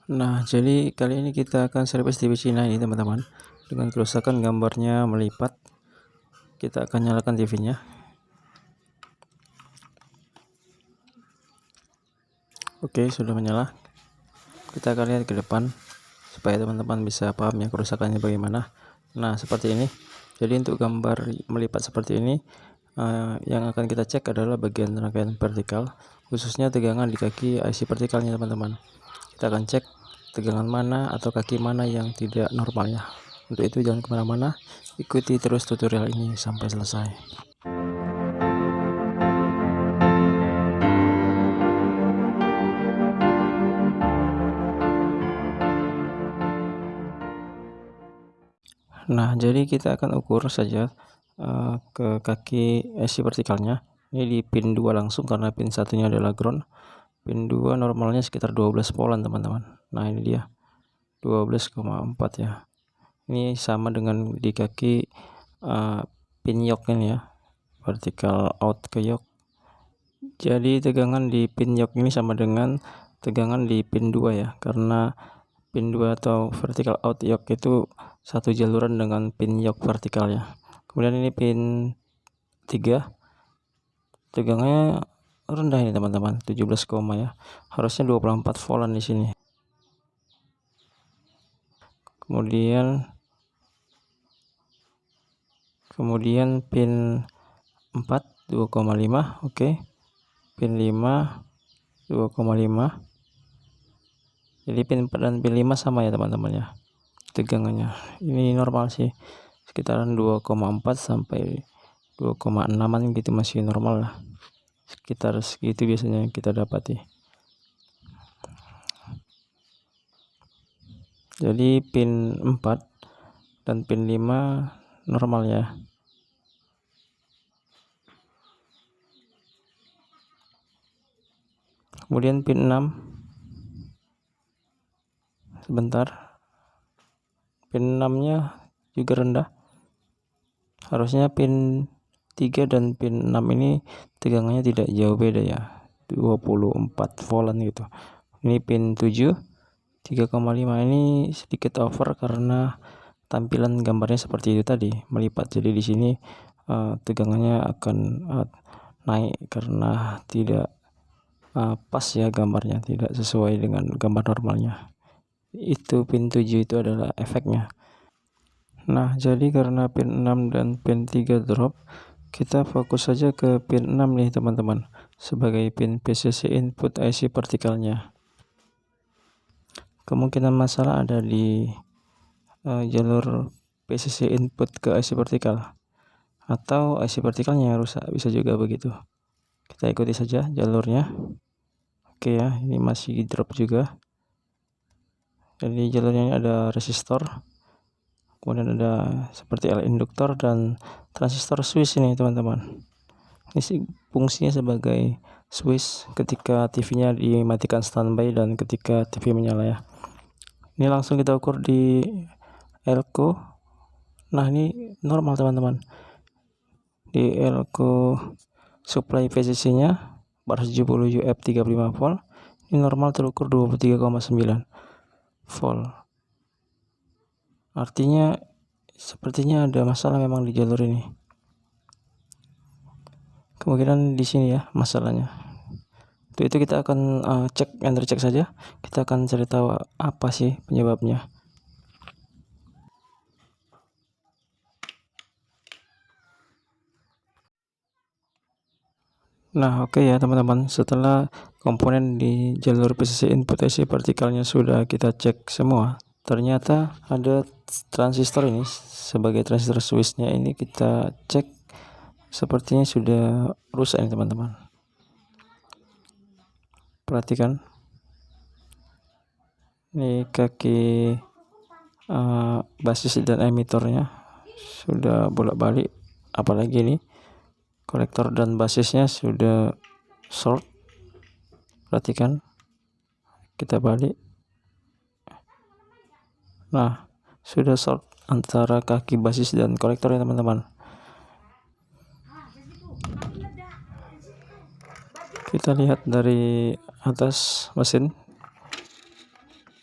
Nah, jadi kali ini kita akan service TV Cina ini teman-teman. Dengan kerusakan gambarnya melipat, kita akan nyalakan TV-nya. Oke, sudah menyala. Kita akan lihat ke depan supaya teman-teman bisa paham ya kerusakannya bagaimana. Nah, seperti ini. Jadi untuk gambar melipat seperti ini, yang akan kita cek adalah bagian rangkaian vertikal, khususnya tegangan di kaki IC vertikalnya teman-teman. Kita akan cek tegangan mana atau kaki mana yang tidak normal ya. Untuk itu jangan kemana-mana, ikuti terus tutorial ini sampai selesai. Nah, jadi kita akan ukur saja ke kaki IC vertikalnya. Ini di pin 2 langsung karena pin satunya adalah ground. Pin 2 normalnya sekitar 12 volt teman-teman. Nah, ini dia 12,4 ya. Ini sama dengan di kaki pin yoke ini ya, vertikal out ke yoke. Jadi tegangan di pin yoke ini sama dengan tegangan di pin 2 ya, karena pin 2 atau vertical out yoke itu satu jaluran dengan pin yoke vertikal ya. Kemudian ini pin 3 tegangannya rendah ini teman-teman, 17, ya. Harusnya 24 voltan di sini. Kemudian pin 4 2,5, oke. Pin 5 2,5. Jadi pin 4 dan pin 5 sama ya teman-teman ya. Tegangannya ini normal sih, sekitaran 2,4 sampai 2,6an gitu, masih normal lah. Sekitar segitu biasanya kita dapati. Jadi pin 4 dan pin 5 normal ya. Kemudian pin 6 sebentar, pin 6 nya juga rendah. Harusnya pin 3 dan pin 6 ini tegangannya tidak jauh beda ya, 24 voltan gitu. Ini pin 7 3,5, ini sedikit over karena tampilan gambarnya seperti itu tadi, melipat. Jadi di sini tegangannya akan naik karena tidak pas ya gambarnya, tidak sesuai dengan gambar normalnya. Itu pin 7 itu adalah efeknya. Nah, jadi karena pin 6 dan pin 3 drop, kita fokus saja ke pin 6 nih teman-teman, sebagai pin PCC input IC vertikalnya. Kemungkinan masalah ada di jalur PCC input ke IC vertikal, atau IC vertikalnya yang rusak, bisa juga begitu. Kita ikuti saja jalurnya. Oke ya, ini masih drop juga. Jadi jalurnya ini ada resistor, kemudian ada seperti L induktor dan transistor switch ini teman-teman. Ini sih fungsinya sebagai switch ketika TV-nya dimatikan standby dan ketika TV menyala ya. Ini langsung kita ukur di elko. Nah, ini normal teman-teman. Di elko supply PCC nya 470 UF 35 volt, ini normal terukur 23,9 volt. Artinya sepertinya ada masalah memang di jalur ini. Kemungkinan di sini ya masalahnya. Untuk itu kita akan cek and recheck saja. Kita akan cari tahu apa sih penyebabnya. Nah, oke ya teman-teman, setelah komponen di jalur PCC input IC vertikalnya sudah kita cek semua, ternyata ada transistor ini sebagai transistor switchnya ini kita cek sepertinya sudah rusak ini teman-teman. Perhatikan, ini kaki basis dan emitornya sudah bolak-balik, apalagi ini kolektor dan basisnya sudah short. Perhatikan, kita balik. Nah, sudah short antara kaki basis dan kolektor ya teman-teman. Kita lihat dari atas mesin,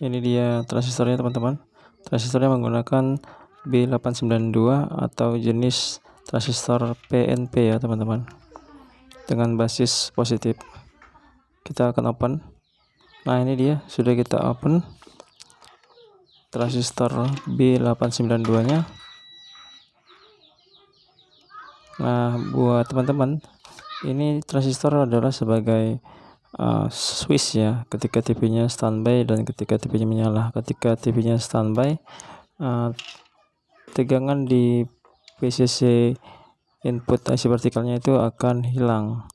Ini dia transistornya teman-teman. Transistornya menggunakan B892 atau jenis transistor PNP ya teman-teman, dengan basis positif. Kita akan open. Nah ini dia, sudah kita open transistor B892 nya. Nah buat teman-teman, ini transistor adalah sebagai switch ya, ketika TV-nya standby dan ketika TV-nya menyala. Ketika TV-nya standby, tegangan di PCC input IC vertikalnya itu akan hilang.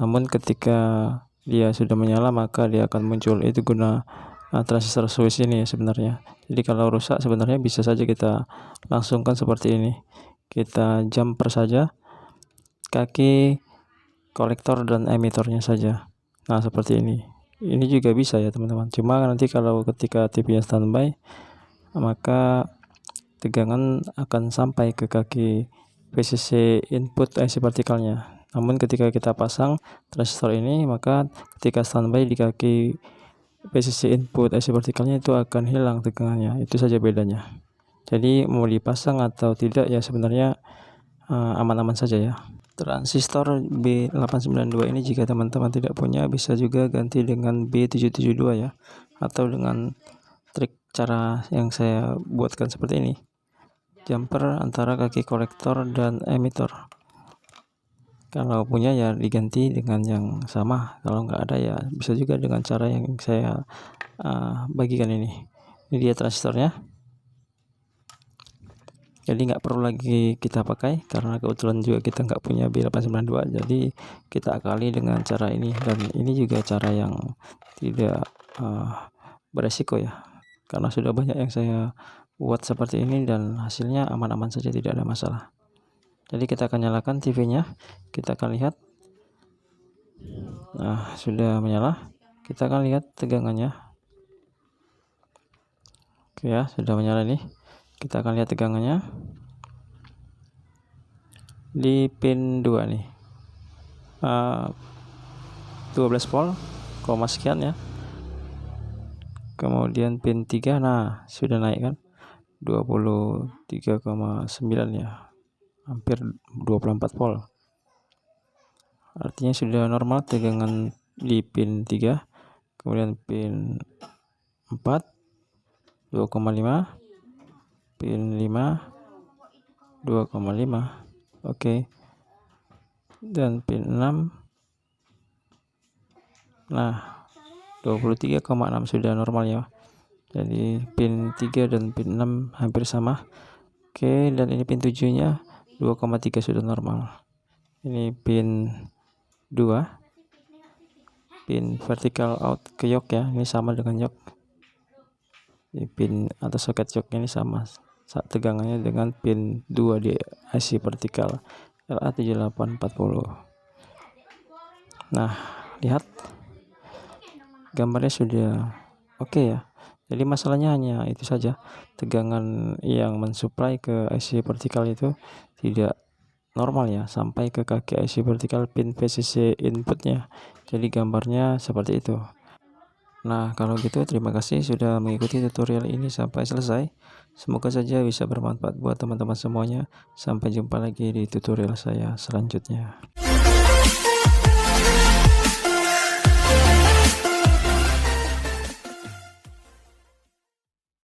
Namun ketika dia sudah menyala maka dia akan muncul. Itu guna transistor switch ini sebenarnya. Jadi kalau rusak sebenarnya bisa saja kita langsungkan seperti ini. Kita jumper saja kaki kolektor dan emitornya saja. Nah seperti ini. Ini juga bisa ya teman-teman. Cuma nanti kalau ketika TV-nya standby maka tegangan akan sampai ke kaki PCC input IC vertikalnya. Namun ketika kita pasang transistor ini maka ketika standby di kaki PCC input IC vertikalnya itu akan hilang tegangannya. Itu saja bedanya. Jadi mau dipasang atau tidak ya sebenarnya aman-aman saja ya. Transistor B892 ini jika teman-teman tidak punya bisa juga ganti dengan B772 ya, atau dengan trik cara yang saya buatkan seperti ini. Jumper antara kaki kolektor dan emitor. Kalau punya ya diganti dengan yang sama, kalau nggak ada ya bisa juga dengan cara yang saya bagikan ini. Ini dia transistornya. Jadi nggak perlu lagi kita pakai karena kebetulan juga kita nggak punya B892, jadi kita akali dengan cara ini. Dan ini juga cara yang tidak beresiko ya, karena sudah banyak yang saya buat seperti ini dan hasilnya aman-aman saja, tidak ada masalah. Jadi kita akan nyalakan TV-nya, kita akan lihat. Nah sudah menyala, kita akan lihat tegangannya. Oke ya, sudah menyala nih. Kita akan lihat tegangannya di pin 2 nih, 12 volt, koma sekian ya. Kemudian pin 3, nah sudah naik kan, 23,9 ya, hampir 24 volt. Artinya sudah normal tegangan di pin 3. Kemudian pin 4 2,5, pin 5 2,5, oke. Dan pin 6, nah 23,6 sudah normal ya. Jadi pin 3 dan pin 6 hampir sama. Oke, dan ini pin 7 nya 2,3 sudah normal. Ini pin 2, pin vertical out ke yok ya, ini sama dengan yok. Di pin atau soket jok ini sama saat tegangannya dengan pin 2 di IC vertikal LA7840. Nah lihat gambarnya sudah oke ya. Jadi masalahnya hanya itu saja, tegangan yang mensuplai ke IC vertikal itu tidak normal ya, sampai ke kaki IC vertikal pin PCC inputnya. Jadi gambarnya seperti itu. Nah kalau gitu terima kasih sudah mengikuti tutorial ini sampai selesai. Semoga saja bisa bermanfaat buat teman-teman semuanya. Sampai jumpa lagi di tutorial saya selanjutnya.